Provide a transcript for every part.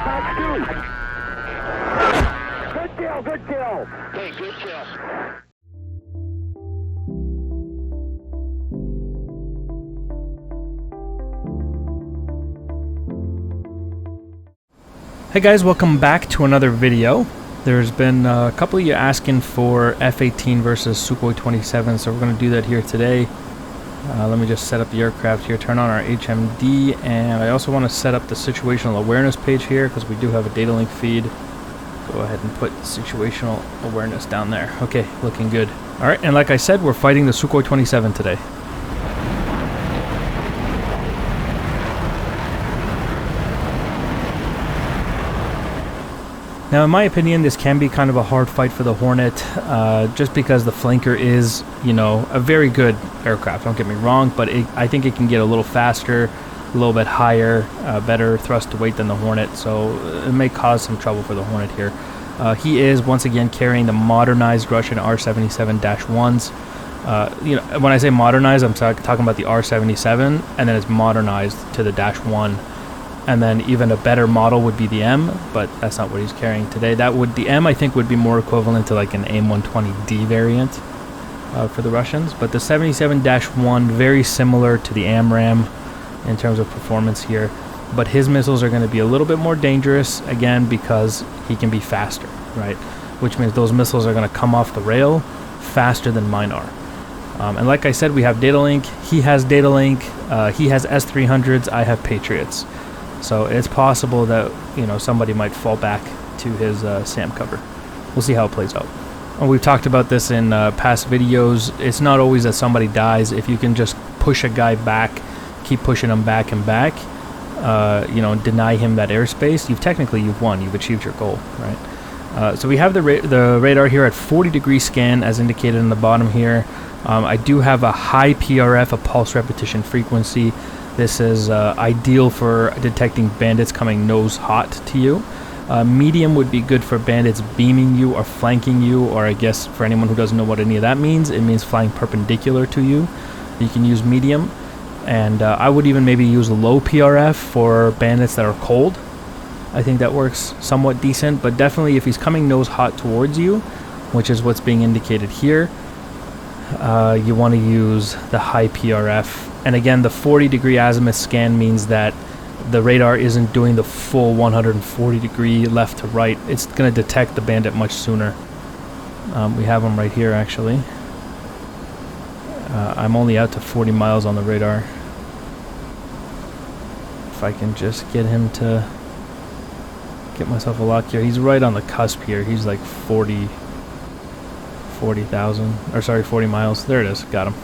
Good kill, good kill. Hey, good kill. Hey guys, welcome back to another video. There's been a couple of you asking for F-18 versus Su-27, so we're going to do that here today. Let me just set up the aircraft here, turn on our HMD, and I also want to set up the situational awareness page here because we do have a data link feed. Go ahead and put situational awareness down there. Okay, looking good. Alright, and like I said, we're fighting the Su-27 today. Now, in my opinion, this can be kind of a hard fight for the Hornet, just because the flanker is, you know, a very good aircraft, don't get me wrong, but I think it can get a little faster, a little bit higher, better thrust to weight than the Hornet, so it may cause some trouble for the Hornet here. He is, once again, carrying the modernized Russian R77-1s. You know, when I say modernized, I'm talking about the R77, and then it's modernized to the -1. And then even a better model would be the M, but that's not what he's carrying today. The M I think would be more equivalent to like an AIM-120D variant for the Russians. But the 77-1, very similar to the AMRAAM in terms of performance here. But his missiles are going to be a little bit more dangerous, again, because he can be faster, right? Which means those missiles are going to come off the rail faster than mine are. And like I said, we have data link. He has data link. He has S300s. I have Patriots. So it's possible that, you know, somebody might fall back to his SAM cover. We'll see how it plays out. And we've talked about this in past videos. It's not always that somebody dies. If you can just push a guy back, keep pushing him back and back, you know, deny him that airspace, you've won. You've achieved your goal, right? So we have the radar here at 40-degree scan, as indicated in the bottom here. I do have a high PRF, a pulse repetition frequency. This is ideal for detecting bandits coming nose hot to you. Medium would be good for bandits beaming you or flanking you, or I guess for anyone who doesn't know what any of that means, it means flying perpendicular to you. You can use medium. And I would even maybe use low PRF for bandits that are cold. I think that works somewhat decent, but definitely if he's coming nose hot towards you, which is what's being indicated here, you want to use the high PRF. And again, the 40-degree azimuth scan means that the radar isn't doing the full 140-degree left to right. It's going to detect the bandit much sooner. We have him right here, actually. I'm only out to 40 miles on the radar. If I can just get him to get myself a lock here. He's right on the cusp here. He's like 40,000, or sorry, 40 miles. There it is. Got him.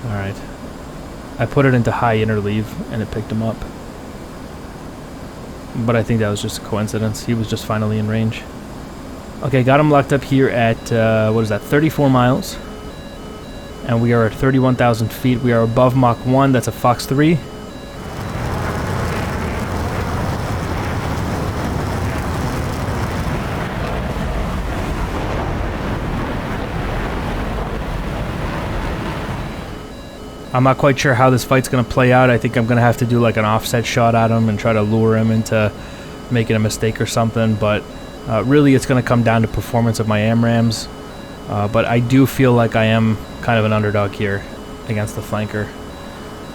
Alright. I put it into high interleave and it picked him up. But I think that was just a coincidence. He was just finally in range. Okay, got him locked up here at, what is that, 34 miles. And we are at 31,000 feet. We are above Mach 1. That's a Fox 3. I'm not quite sure how this fight's going to play out. I think I'm going to have to do like an offset shot at him and try to lure him into making a mistake or something. But really it's going to come down to performance of my AMRAAMs. But I do feel like I am kind of an underdog here against the flanker.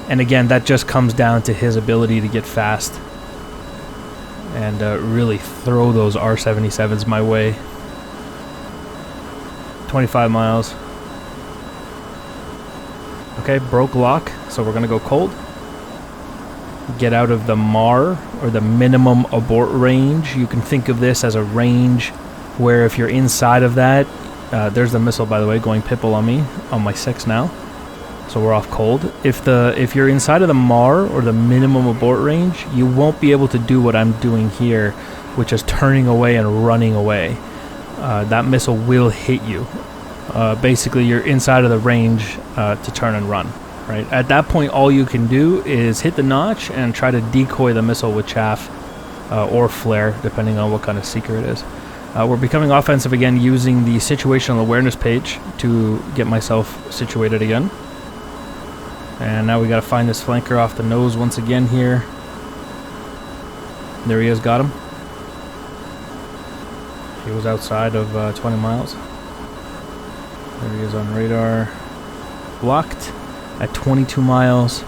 And again, that just comes down to his ability to get fast and really throw those R77s my way. 25 miles. Okay, broke lock, so we're going to go cold. Get out of the MAR, or the minimum abort range. You can think of this as a range where if you're inside of that, there's the missile, by the way, going Pipple on me, on my 6 now. So we're off cold. If you're inside of the MAR, or the minimum abort range, you won't be able to do what I'm doing here, which is turning away and running away. That missile will hit you. Basically, you're inside of the range to turn and run, right? At that point, all you can do is hit the notch and try to decoy the missile with chaff or flare, depending on what kind of seeker it is. We're becoming offensive again using the situational awareness page to get myself situated again. And now we got to find this flanker off the nose once again here. There he is, got him. He was outside of 20 miles. There he is on radar. Blocked at 22 miles.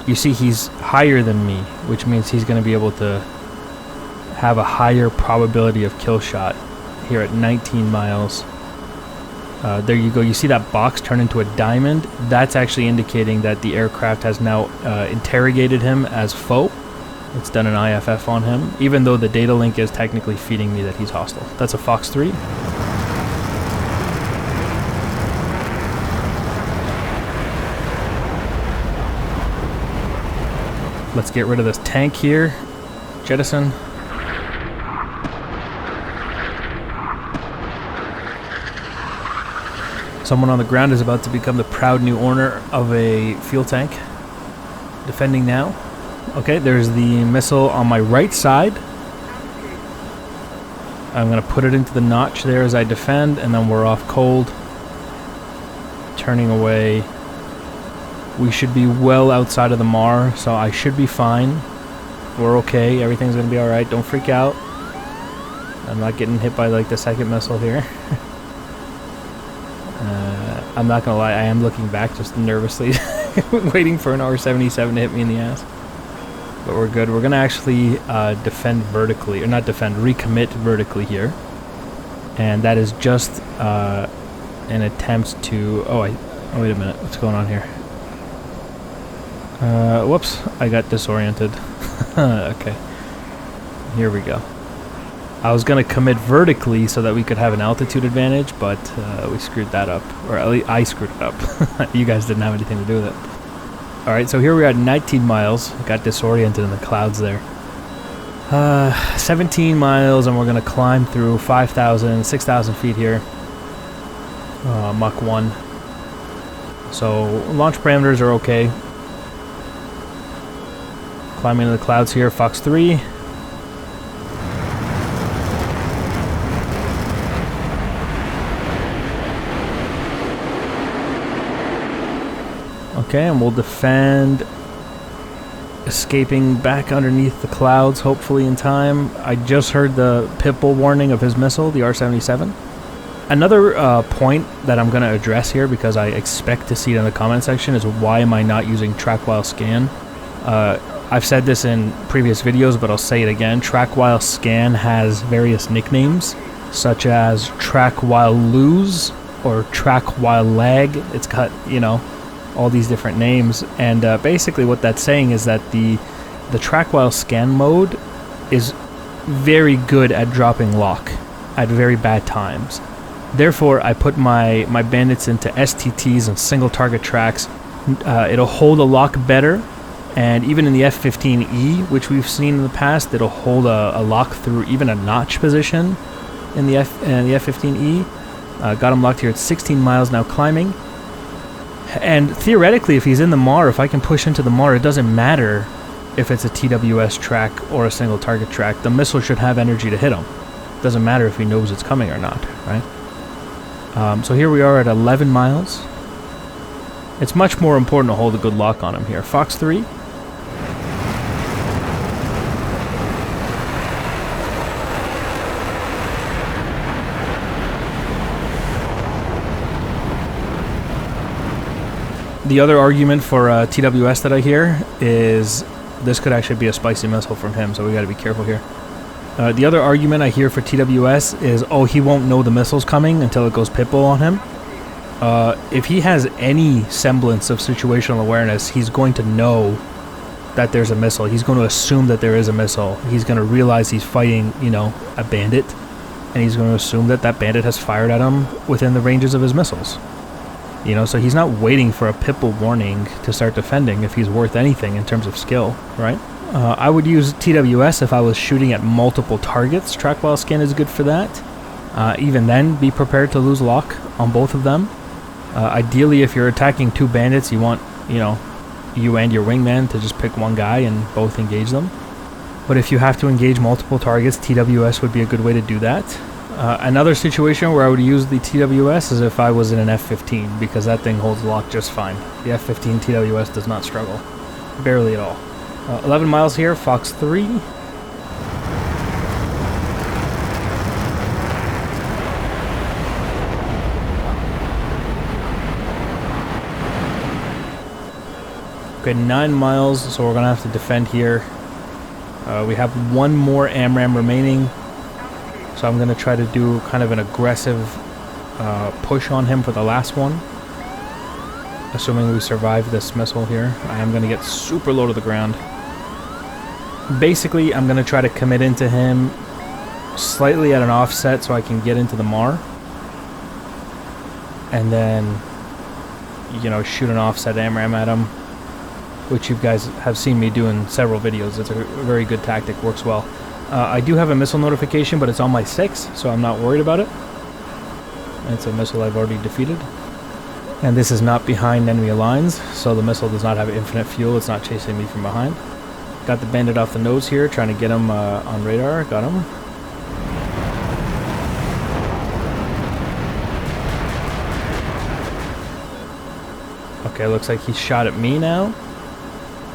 You see he's higher than me, which means he's going to be able to have a higher probability of kill shot here at 19 miles. There you go. You see that box turn into a diamond? That's actually indicating that the aircraft has now interrogated him as foe. It's done an IFF on him, even though the data link is technically feeding me that he's hostile. That's a Fox 3. Let's get rid of this tank here. Jettison. Someone on the ground is about to become the proud new owner of a fuel tank. Defending now. Okay, there's the missile on my right side. I'm going to put it into the notch there as I defend, and then we're off cold. Turning away. We should be well outside of the MAR, so I should be fine. We're okay. Everything's going to be alright. Don't freak out. I'm not getting hit by like the second missile here. I'm not going to lie. I am looking back just nervously, waiting for an R77 to hit me in the ass. But we're good. We're going to actually defend vertically, or not defend, recommit vertically here. And that is just an attempt to... Oh, wait a minute. What's going on here? Whoops. I got disoriented. Okay. Here we go. I was going to commit vertically so that we could have an altitude advantage, but we screwed that up. Or at least I screwed it up. You guys didn't have anything to do with it. Alright, so here we are at 19 miles. Got disoriented in the clouds there. 17 miles, and we're going to climb through 5,000, 6,000 feet here. Mach 1. So, launch parameters are okay. Climbing into the clouds here, Fox 3. Okay, and we'll defend, escaping back underneath the clouds, hopefully in time. I just heard the pitbull warning of his missile, the R77. Another point that I'm going to address here, because I expect to see it in the comment section, is why am I not using track while scan? I've said this in previous videos, but I'll say it again. Track while scan has various nicknames, such as track while lose or track while lag. It's got, you know, all these different names, and basically what that's saying is that the track while scan mode is very good at dropping lock at very bad times. Therefore, I put my bandits into STTs and single target tracks. It'll hold a lock better, and even in the F-15E, which we've seen in the past, it'll hold a lock through even a notch position in the F-15E. Got him locked here at 16 miles now, climbing. And theoretically, if he's in the MAR, if I can push into the MAR, it doesn't matter if it's a TWS track or a single target track. The missile should have energy to hit him. It doesn't matter if he knows it's coming or not, right? So here we are at 11 miles. It's much more important to hold a good lock on him here. Fox 3. The other argument for TWS that I hear is this could actually be a spicy missile from him, so we got to be careful here. The other argument I hear for TWS is, oh, he won't know the missile's coming until it goes pitbull on him. If he has any semblance of situational awareness, he's going to know that there's a missile. He's going to assume that there is a missile. He's going to realize he's fighting, you know, a bandit, and he's going to assume that that bandit has fired at him within the ranges of his missiles. You know, so he's not waiting for a pitbull warning to start defending if he's worth anything in terms of skill, right? I would use TWS if I was shooting at multiple targets. Track while scan is good for that. Even then, be prepared to lose lock on both of them. Ideally, if you're attacking two bandits, you want, you know, you and your wingman to just pick one guy and both engage them. But if you have to engage multiple targets, TWS would be a good way to do that. Another situation where I would use the TWS is if I was in an F-15, because that thing holds lock just fine. The F-15 TWS does not struggle. Barely at all. 11 miles here, Fox 3. Okay, 9 miles, so we're gonna have to defend here. We have one more AMRAAM remaining, so I'm gonna try to do kind of an aggressive push on him for the last one. Assuming we survive this missile here, I am gonna get super low to the ground. Basically, I'm gonna try to commit into him slightly at an offset so I can get into the MAR. And then, you know, shoot an offset AMRAAM at him, which you guys have seen me do in several videos. It's a very good tactic, works well. I do have a missile notification, but it's on my 6, so I'm not worried about it. It's a missile I've already defeated. And this is not behind enemy lines, so the missile does not have infinite fuel. It's not chasing me from behind. Got the bandit off the nose here, trying to get him on radar. Got him. Okay, looks like he shot at me now.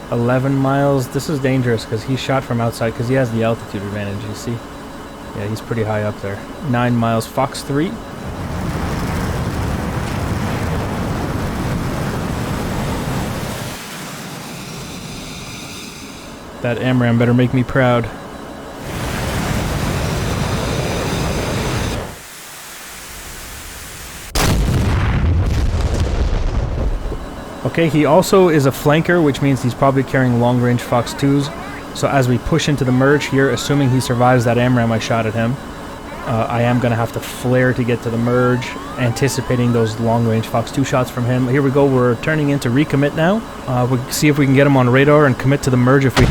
11 miles. This is dangerous because he shot from outside because he has the altitude advantage, you see. Yeah, he's pretty high up there. 9 miles. Fox 3. That AMRAAM better make me proud. Okay, he also is a flanker, which means he's probably carrying long-range Fox 2s. So as we push into the merge here, assuming he survives that AMRAAM I shot at him, I am going to have to flare to get to the merge, anticipating those long-range Fox 2 shots from him. Here we go, we're turning into recommit now. We'll see if we can get him on radar and commit to the merge if we...